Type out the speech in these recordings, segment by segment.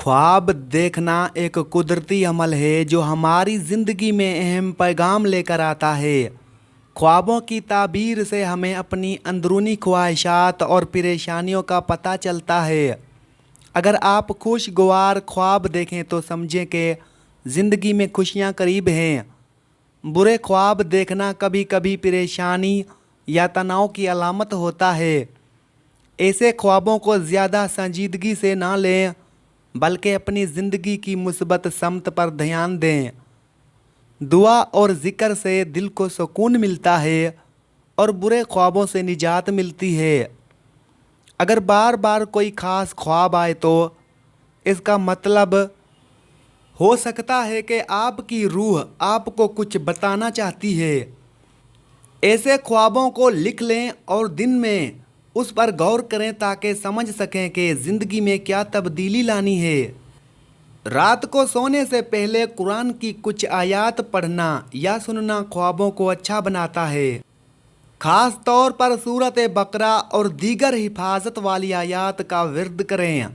ख्वाब देखना एक कुदरती अमल है जो हमारी ज़िंदगी में अहम पैगाम लेकर आता है। ख्वाबों की ताबीर से हमें अपनी अंदरूनी ख्वाहिशात और परेशानियों का पता चलता है। अगर आप खुशगवार ख्वाब देखें तो समझें कि ज़िंदगी में खुशियाँ करीब हैं। बुरे ख्वाब देखना कभी कभी परेशानी या तनाव की अलामत होता है। ऐसे ख्वाबों को ज़्यादा संजीदगी से ना लें, बल्कि अपनी ज़िंदगी की मुस्बत समत पर ध्यान दें। दुआ और ज़िक्र से दिल को सुकून मिलता है और बुरे ख्वाबों से निजात मिलती है। अगर बार बार कोई ख़ास ख्वाब आए तो इसका मतलब हो सकता है कि आपकी रूह आपको कुछ बताना चाहती है। ऐसे ख्वाबों को लिख लें और दिन में उस पर गौर करें ताकि समझ सकें कि ज़िंदगी में क्या तब्दीली लानी है। रात को सोने से पहले कुरान की कुछ आयत पढ़ना या सुनना ख्वाबों को अच्छा बनाता है। ख़ास तौर पर सूरत बकरा और दीगर हिफाजत वाली आयत का विर्द करें।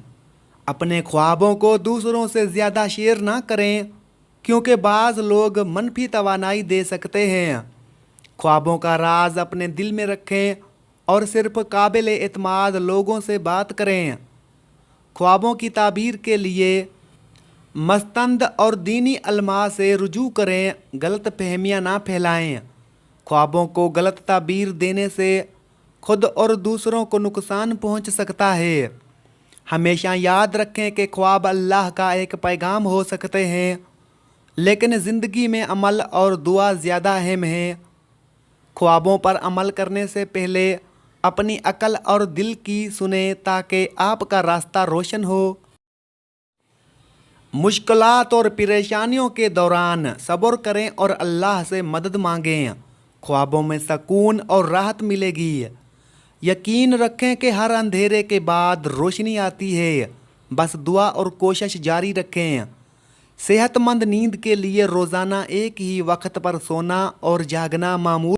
अपने ख्वाबों को दूसरों से ज़्यादा शेयर ना करें, क्योंकि बाज़ लोग मनफी तवानाई दे सकते हैं। ख्वाबों का राज अपने दिल में रखें और सिर्फ काबिल एतमाद लोगों से बात करें। ख्वाबों की ताबीर के लिए मस्तंद और दीनी अलमा से रुजू करें, गलत फहमियाँ ना फैलाएं। ख्वाबों को गलत ताबीर देने से खुद और दूसरों को नुकसान पहुंच सकता है। हमेशा याद रखें कि ख्वाब अल्लाह का एक पैगाम हो सकते हैं, लेकिन ज़िंदगी में अमल और दुआ ज़्यादा अहम है। ख्वाबों पर अमल करने से पहले अपनी अकल और दिल की सुने ताकि आपका रास्ता रोशन हो। मुश्किलात और परेशानियों के दौरान सब्र करें और अल्लाह से मदद मांगें। ख्वाबों में सुकून और राहत मिलेगी। यकीन रखें कि हर अंधेरे के बाद रोशनी आती है। बस दुआ और कोशिश जारी रखें। सेहतमंद नींद के लिए रोज़ाना एक ही वक्त पर सोना और जागना मामूल।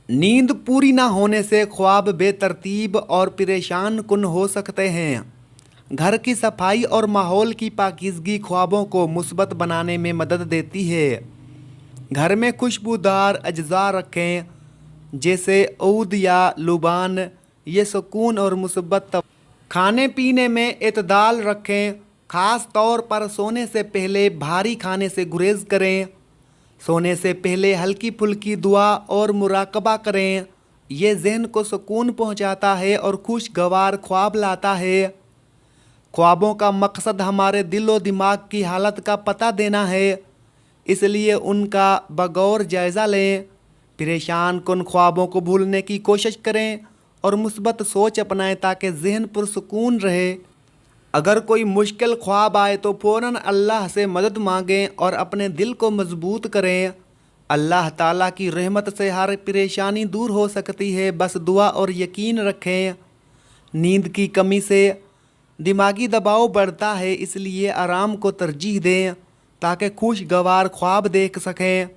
नींद पूरी ना होने से ख्वाब बेतरतीब और परेशान कुन हो सकते हैं। घर की सफाई और माहौल की पाकीज़गी ख्वाबों को मुस्बत बनाने में मदद देती है। घर में खुशबूदार अज्जा रखें, जैसे ऊद या लुबान। ये सुकून और मुस्बत। खाने पीने में एतदाल रखें, ख़ास तौर पर सोने से पहले भारी खाने से गुरेज करें। सोने से पहले हल्की फुल्की दुआ और मुराकबा करें। ये जहन को सुकून पहुंचाता है और खुशगवार ख्वाब लाता है। ख्वाबों का मकसद हमारे दिल और दिमाग की हालत का पता देना है, इसलिए उनका बगौर जायज़ा लें। परेशान कुन ख्वाबों को भूलने की कोशिश करें और मुस्बत सोच अपनाएं ताकि जहन पुरसुकून रहे। अगर कोई मुश्किल ख्वाब आए तो फ़ौरन अल्लाह से मदद मांगें और अपने दिल को मजबूत करें। अल्लाह ताला की रहमत से हर परेशानी दूर हो सकती है। बस दुआ और यकीन रखें। नींद की कमी से दिमागी दबाव बढ़ता है, इसलिए आराम को तरजीह दें ताकि खुशगवार ख्वाब देख सकें।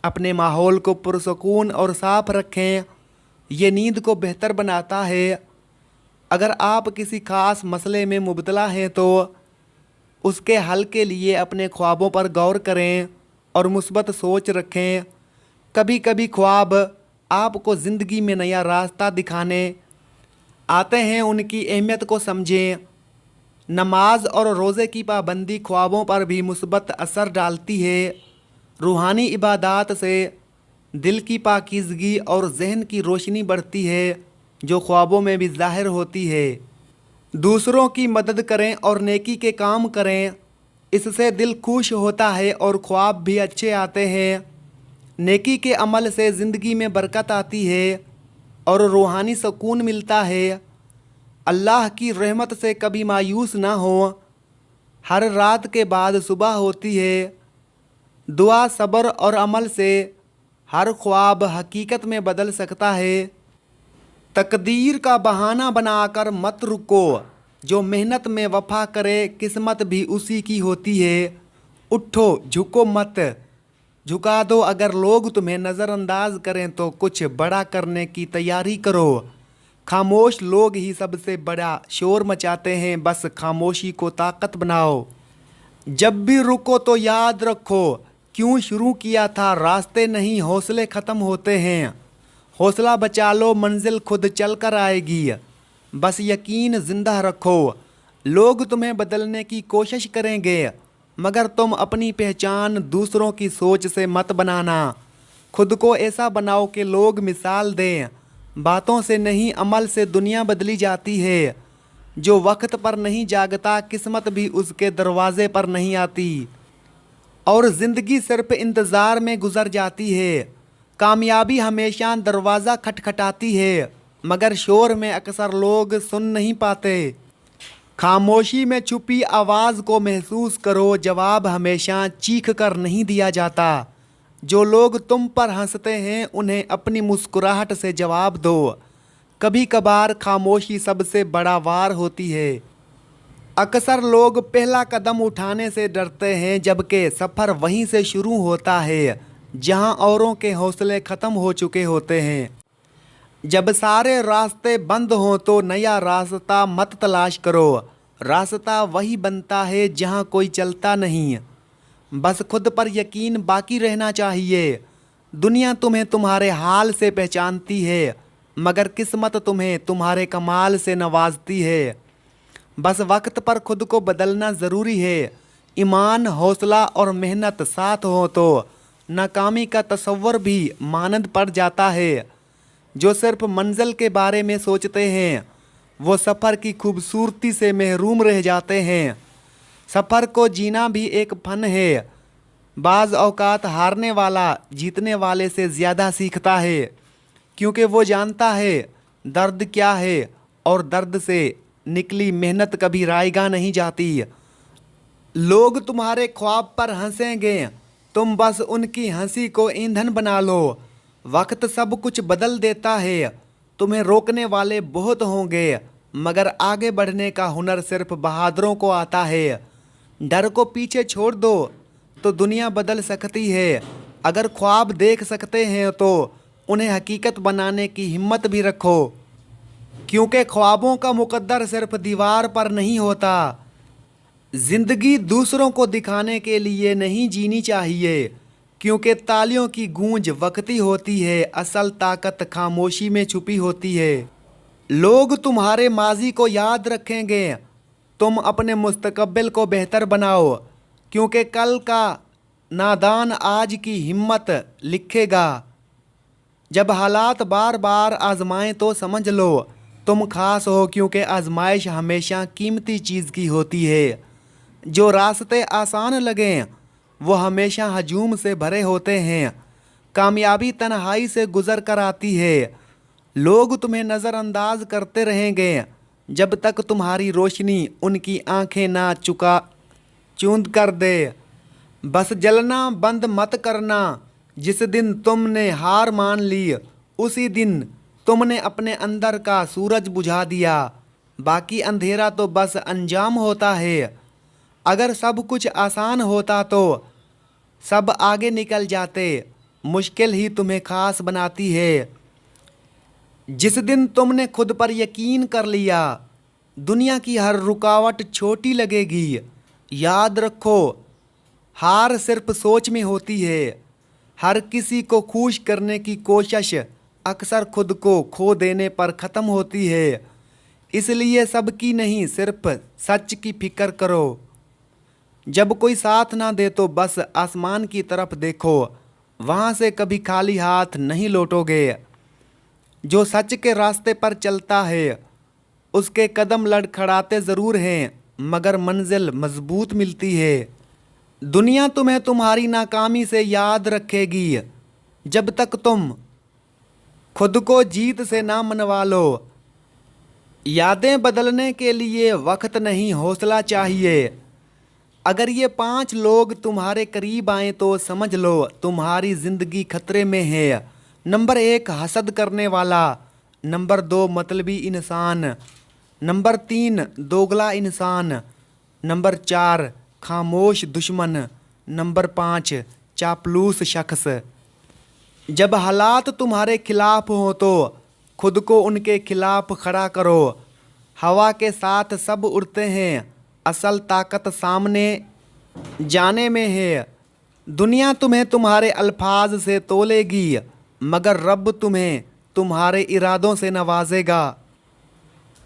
अपने माहौल को पुरसुकून और साफ रखें। ये नींद को बेहतर बनाता है। अगर आप किसी ख़ास मसले में मुब्तला हैं तो उसके हल के लिए अपने ख्वाबों पर गौर करें और मुस्बत सोच रखें। कभी कभी ख्वाब आपको ज़िंदगी में नया रास्ता दिखाने आते हैं, उनकी अहमियत को समझें। नमाज और रोज़े की पाबंदी ख्वाबों पर भी मुस्बत असर डालती है। रूहानी इबादत से दिल की पाकीज़गी और जहन की रोशनी बढ़ती है, जो ख्वाबों में भी ज़ाहिर होती है। दूसरों की मदद करें और नेकी के काम करें, इससे दिल खुश होता है और ख्वाब भी अच्छे आते हैं। नेकी के अमल से ज़िंदगी में बरकत आती है और रूहानी सुकून मिलता है। अल्लाह की रहमत से कभी मायूस ना हो। हर रात के बाद सुबह होती है। दुआ, सब्र और अमल से हर ख्वाब हकीकत में बदल सकता है। तकदीर का बहाना बनाकर मत रुको। जो मेहनत में वफा करे किस्मत भी उसी की होती है। उठो, झुको मत। झुका दो। अगर लोग तुम्हें नज़रअंदाज करें तो कुछ बड़ा करने की तैयारी करो। खामोश लोग ही सबसे बड़ा शोर मचाते हैं, बस खामोशी को ताकत बनाओ। जब भी रुको तो याद रखो क्यों शुरू किया था, रास्ते नहीं हौसले ख़त्म होते हैं। हौसला बचा लो, मंजिल खुद चल कर आएगी, बस यकीन जिंदा रखो। लोग तुम्हें बदलने की कोशिश करेंगे, मगर तुम अपनी पहचान दूसरों की सोच से मत बनाना। खुद को ऐसा बनाओ कि लोग मिसाल दें। बातों से नहीं, अमल से दुनिया बदली जाती है। जो वक्त पर नहीं जागता, किस्मत भी उसके दरवाजे पर नहीं आती। और ज़िंदगी सिर्फ इंतज़ार में गुजर जाती है। कामयाबी हमेशा दरवाज़ा खटखटाती है, मगर शोर में अक्सर लोग सुन नहीं पाते। खामोशी में छुपी आवाज़ को महसूस करो, जवाब हमेशा चीख कर नहीं दिया जाता। जो लोग तुम पर हंसते हैं उन्हें अपनी मुस्कुराहट से जवाब दो। कभी कभार खामोशी सबसे बड़ा वार होती है। अक्सर लोग पहला कदम उठाने से डरते हैं, जबकि सफ़र वहीं से शुरू होता है जहां औरों के हौसले ख़त्म हो चुके होते हैं। जब सारे रास्ते बंद हों तो नया रास्ता मत तलाश करो। रास्ता वही बनता है जहां कोई चलता नहीं। बस खुद पर यकीन बाकी रहना चाहिए। दुनिया तुम्हें तुम्हारे हाल से पहचानती है, मगर किस्मत तुम्हें तुम्हारे कमाल से नवाजती है। बस वक्त पर खुद को बदलना ज़रूरी है। ईमान, हौसला और मेहनत साथ हो तो नाकामी का तसव्वुर भी मानद पड़ जाता है। जो सिर्फ मंजिल के बारे में सोचते हैं वो सफ़र की खूबसूरती से महरूम रह जाते हैं। सफ़र को जीना भी एक फ़न है। बाज़ औक़ात हारने वाला जीतने वाले से ज़्यादा सीखता है, क्योंकि वो जानता है दर्द क्या है और दर्द से निकली मेहनत कभी रायगा नहीं जाती। लोग तुम्हारे ख्वाब पर हंसेंगे, तुम बस उनकी हंसी को ईंधन बना लो। वक्त सब कुछ बदल देता है। तुम्हें रोकने वाले बहुत होंगे, मगर आगे बढ़ने का हुनर सिर्फ बहादुरों को आता है। डर को पीछे छोड़ दो तो दुनिया बदल सकती है। अगर ख्वाब देख सकते हैं तो उन्हें हकीकत बनाने की हिम्मत भी रखो, क्योंकि ख्वाबों का मुकद्दर सिर्फ दीवार पर नहीं होता। जिंदगी दूसरों को दिखाने के लिए नहीं जीनी चाहिए, क्योंकि तालियों की गूंज वक्ती होती है, असल ताकत खामोशी में छुपी होती है। लोग तुम्हारे माजी को याद रखेंगे, तुम अपने मुस्तकबिल को बेहतर बनाओ, क्योंकि कल का नादान आज की हिम्मत लिखेगा। जब हालात बार बार आजमाएं तो समझ लो तुम खास हो, क्योंकि आजमाइश हमेशा कीमती चीज़ की होती है। जो रास्ते आसान लगें वो हमेशा हजूम से भरे होते हैं। कामयाबी तन्हाई से गुजर कर आती है। लोग तुम्हें नज़रअंदाज करते रहेंगे जब तक तुम्हारी रोशनी उनकी आंखें ना चूंद कर दे। बस जलना बंद मत करना। जिस दिन तुमने हार मान ली उसी दिन तुमने अपने अंदर का सूरज बुझा दिया। बाकी अंधेरा तो बस अंजाम होता है। अगर सब कुछ आसान होता तो सब आगे निकल जाते। मुश्किल ही तुम्हें खास बनाती है। जिस दिन तुमने खुद पर यकीन कर लिया दुनिया की हर रुकावट छोटी लगेगी। याद रखो, हार सिर्फ सोच में होती है। हर किसी को खुश करने की कोशिश अक्सर खुद को खो देने पर ख़त्म होती है। इसलिए सबकी नहीं, सिर्फ सच की फिक्र करो। जब कोई साथ ना दे तो बस आसमान की तरफ देखो, वहाँ से कभी खाली हाथ नहीं लौटोगे। जो सच के रास्ते पर चलता है उसके कदम लड़खड़ाते ज़रूर हैं, मगर मंजिल मजबूत मिलती है। दुनिया तुम्हें तुम्हारी नाकामी से याद रखेगी जब तक तुम खुद को जीत से ना मनवा लो। यादें बदलने के लिए वक्त नहीं, हौसला चाहिए। अगर ये 5 लोग तुम्हारे करीब आएँ तो समझ लो तुम्हारी ज़िंदगी खतरे में है। नंबर 1 हसद करने वाला, नंबर 2 मतलबी इंसान, नंबर 3 दोगला इंसान, नंबर 4 खामोश दुश्मन, नंबर 5 चापलूस शख्स। जब हालात तुम्हारे खिलाफ हो तो खुद को उनके खिलाफ खड़ा करो। हवा के साथ सब उड़ते हैं, असल ताकत सामने जाने में है। दुनिया तुम्हें तुम्हारे अल्फाज से तोलेगी, मगर रब तुम्हें तुम्हारे इरादों से नवाजेगा।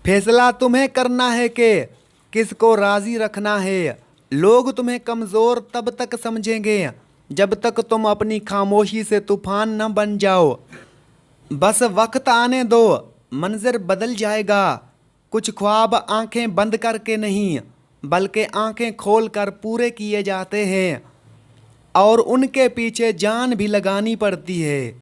फैसला तुम्हें करना है कि किसको राज़ी रखना है। लोग तुम्हें कमज़ोर तब तक समझेंगे जब तक तुम अपनी खामोशी से तूफान न बन जाओ। बस वक्त आने दो, मंजर बदल जाएगा। कुछ ख्वाब आंखें बंद करके नहीं, बल्कि आंखें खोल कर पूरे किए जाते हैं, और उनके पीछे जान भी लगानी पड़ती है।